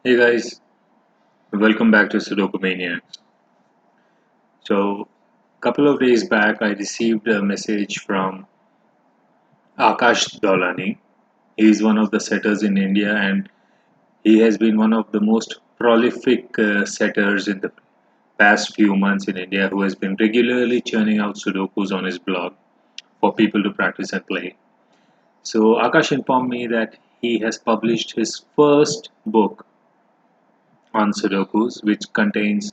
Hey guys, welcome back to SudokuManiacs. So, a couple of days back, I received a message from Akash Dolani. He is one of the setters in India and he has been one of the most prolific setters in the past few months in India who has been regularly churning out Sudokus on his blog for people to practice and play. So, Akash informed me that he has published his first book on Sudokus, which contains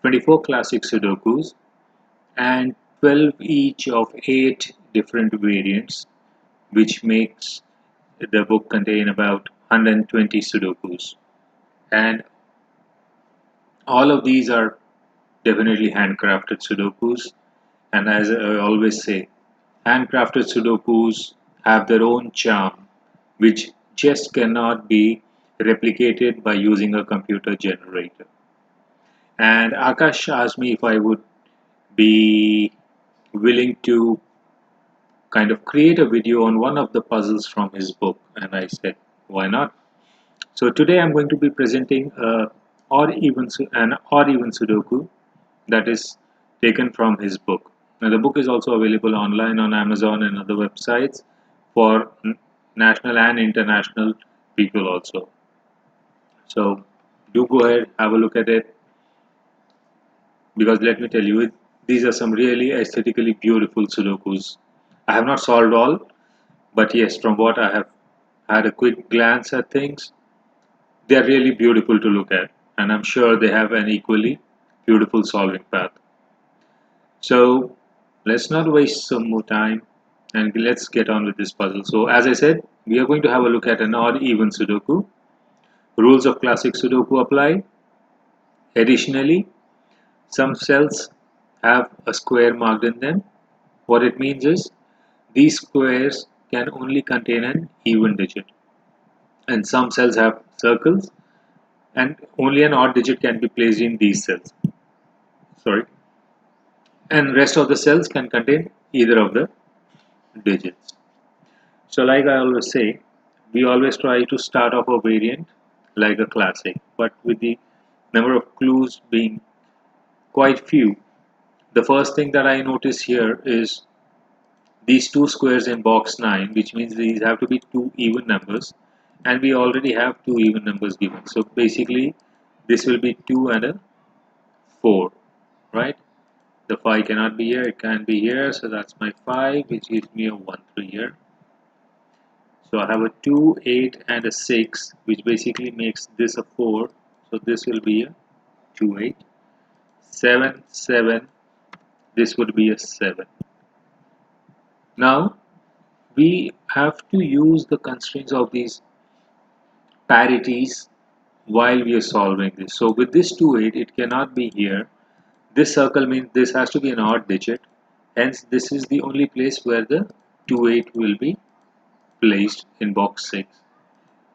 24 classic Sudokus and 12 each of 8 different variants, which makes the book contain about 120 Sudokus. And all of these are definitely handcrafted Sudokus. And as I always say, handcrafted Sudokus have their own charm, which just cannot be replicated by using a computer generator. And Akash asked me if I would be willing to kind of create a video on one of the puzzles from his book, and I said why not. So today I'm going to be presenting an odd even Sudoku that is taken from his book. Now the book is also available online on Amazon and other websites for national and international people also. So do go ahead, have a look at it, because let me tell you, these are some really aesthetically beautiful Sudokus. I have not solved all, but yes, from what I have had a quick glance at things, they are really beautiful to look at, and I'm sure they have an equally beautiful solving path. So let's not waste some more time and let's get on with this puzzle. So, as I said, we are going to have a look at an odd even Sudoku. Rules of classic Sudoku apply. Additionally, some cells have a square marked in them. What it means is these squares can only contain an even digit, and some cells have circles and only an odd digit can be placed in these cells. Sorry, and rest of the cells can contain either of the digits. So like I always say, we always try to start off a variant like a classic, but with the number of clues being quite few. The first thing that I notice here is these two squares in box 9, which means these have to be two even numbers, and we already have two even numbers given. So basically this will be 2 and a 4, right? The 5 cannot be here, it can be here, so that's my 5, which gives me a 1 3 here. So I have a 2, 8 and a 6, which basically makes this a 4, so this will be a 2, 8. 7, 7, this would be a 7. Now we have to use the constraints of these parities while we are solving this. So with this 2, 8, it cannot be here. This circle means this has to be an odd digit, hence this is the only place where the 2, 8 will be placed in box 6,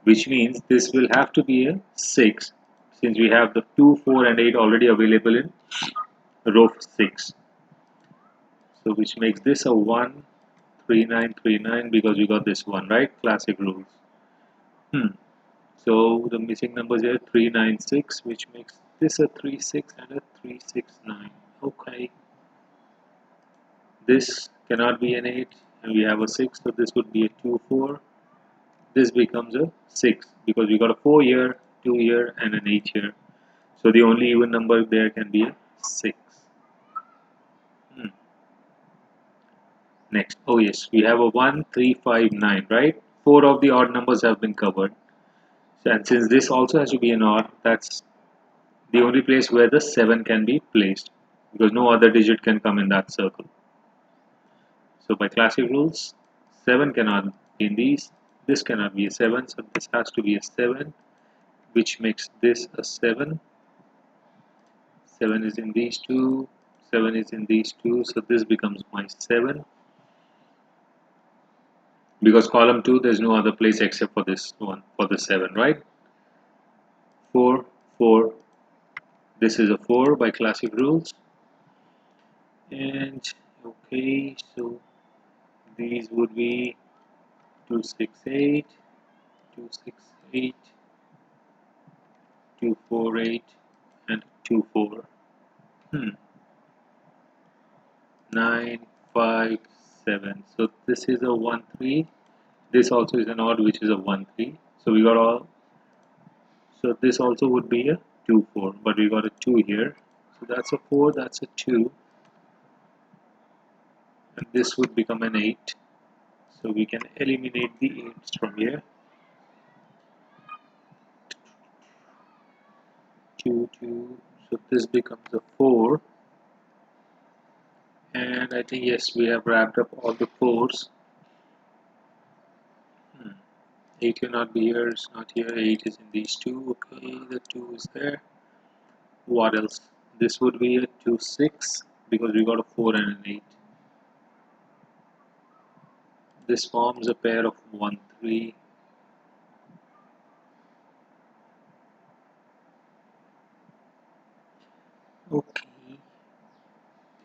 which means this will have to be a 6 since we have the 2, 4 and 8 already available in row 6. So which makes this a 1, 3, 9, 3, 9 because we got this one, right? Classic rules. So the missing numbers here 3, 9, 6, which makes this a 3, 6 and a 3, 6, 9. Okay. This cannot be an 8 and we have a 6, so this would be a 2, 4. This becomes a 6 because we got a 4 here, 2 here and an 8 here. So the only even number there can be a 6. Hmm. Next, oh yes, we have a 1, 3, 5, 9, right? 4 of the odd numbers have been covered. So, and since this also has to be an odd, that's the only place where the 7 can be placed because no other digit can come in that circle. So by classic rules, 7 cannot be in these, this cannot be a 7, so this has to be a 7, which makes this a 7. 7 is in these two, 7 is in these two, so this becomes my 7. Because column 2 there's no other place except for this one, for the 7, right? 4, 4, this is a 4 by classic rules. And okay, so these would be 2, 6, 8, 2, 6, 8, 2, 4, 8, and 2, 4. 9, 5, 7. So this is a 1, 3. This also is an odd, which is a 1, 3. So we got all. So this also would be a 2, 4. But we got a 2 here. So that's a 4, that's a 2. And this would become an 8. So we can eliminate the 8s from here. 2, 2. So this becomes a 4. And I think, yes, we have wrapped up all the 4s. 8 cannot be here, it's not here. 8 is in these two. Okay, the 2 is there. What else? This would be a 2, 6 because we got a 4 and an 8. This forms a pair of 1, 3. Okay,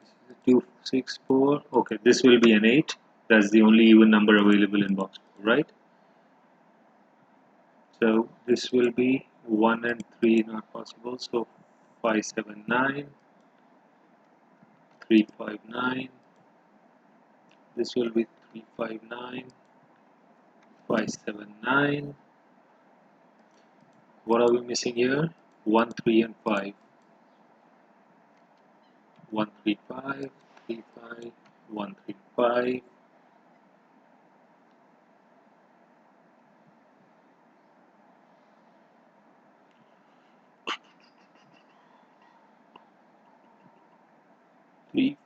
this is a 2, 6, 4. Okay, this will be an 8. That's the only even number available in box 4, right? So this will be 1 and 3 not possible. So 5, 7, 9, 3, 5, 9. This will be 3, 5, 9, 5, 7, 9. What are we missing here? 1, 3, and 5. 1, 3, 5, 3, 5, 1, 3, 5. 3.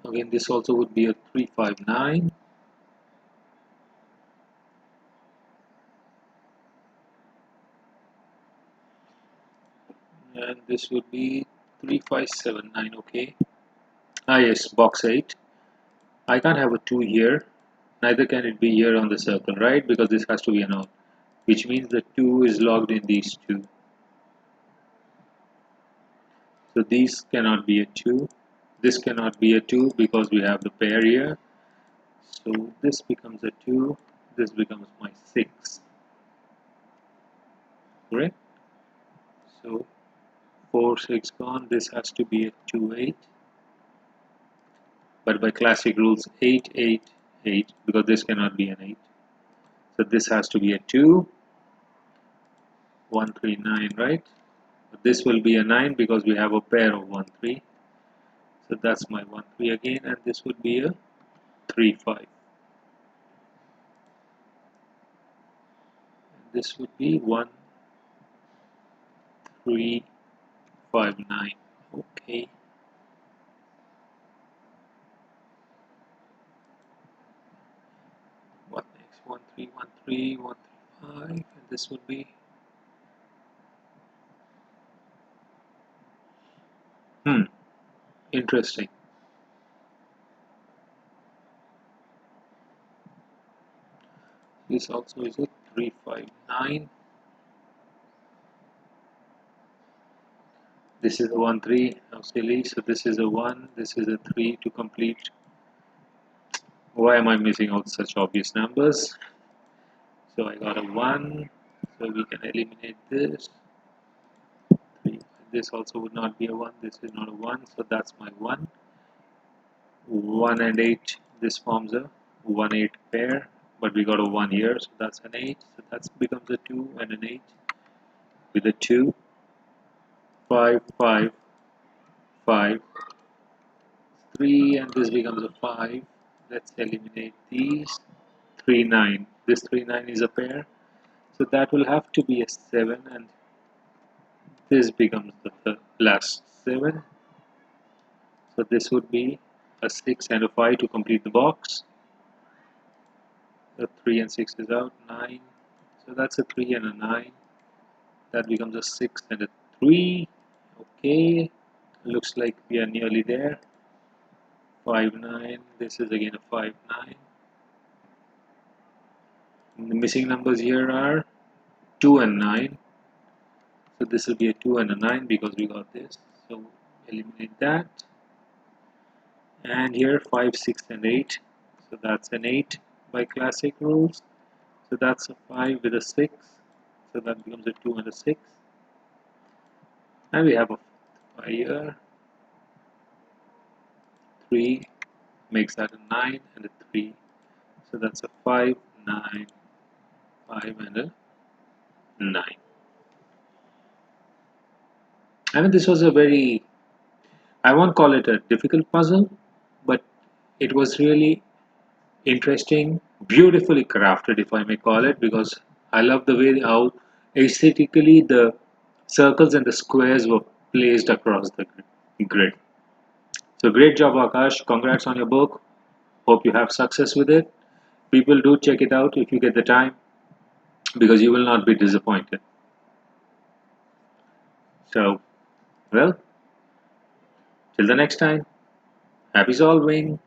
Again, this also would be a 3, 5, 9. And this would be 3, 5, 7, 9. Okay. Ah, yes, box 8. I can't have a 2 here. Neither can it be here on the circle, right? Because this has to be an odd. Which means the 2 is logged in these two. So these cannot be a 2. This cannot be a 2 because we have the pair here. So this becomes a 2. This becomes my 6. Correct? So 4, 6 gone. This has to be a 2, 8. But by classic rules, 8, 8, 8. Because this cannot be an 8. So this has to be a 2. 1, 3, 9, right? But this will be a 9 because we have a pair of 1, 3. So that's my 1, 3 again. And this would be a 3, 5. This would be 1, 3, 5, 9. Okay. What next? 1, 3, 1, 3, 1, 3, 5. And this would be interesting. This also is a 3, 5, 9. This is a 1, 3. Now silly. So this is a 1. This is a 3 to complete. Why am I missing out such obvious numbers? So I got a 1. So we can eliminate this. 3. This also would not be a 1. This is not a 1. So that's my 1. 1 and 8. This forms a 1, 8 pair. But we got a 1 here. So that's an 8. So that becomes a 2 and an 8. With a 2. 5, 5, 5. 3 and this becomes a 5. Let's eliminate these. 3, 9. This 3, 9 is a pair. So that will have to be a 7 and this becomes the last 7. So this would be a 6 and a 5 to complete the box. The 3 and 6 is out. 9. So that's a 3 and a 9. That becomes a 6 and a 3. Okay. Looks like we are nearly there. 5, 9. This is again a 5, 9. The missing numbers here are 2 and 9. So this will be a 2 and a 9 because we got this. So eliminate that. And here 5, 6 and 8. So that's an 8 by classic rules. So that's a 5 with a 6. so that becomes a 2 and a 6. And we have a 5 here, 3 makes that a 9 and a 3. So that's a 5, 9, 5 and a 9. I mean, this was a very, I won't call it a difficult puzzle, but it was really interesting, beautifully crafted, if I may call it, because I love the way how aesthetically the circles and the squares were placed across the grid. So great job, Akash. Congrats on your book. Hope you have success with it. People do check it out if you get the time because you will not be disappointed. So, well, till the next time, happy solving.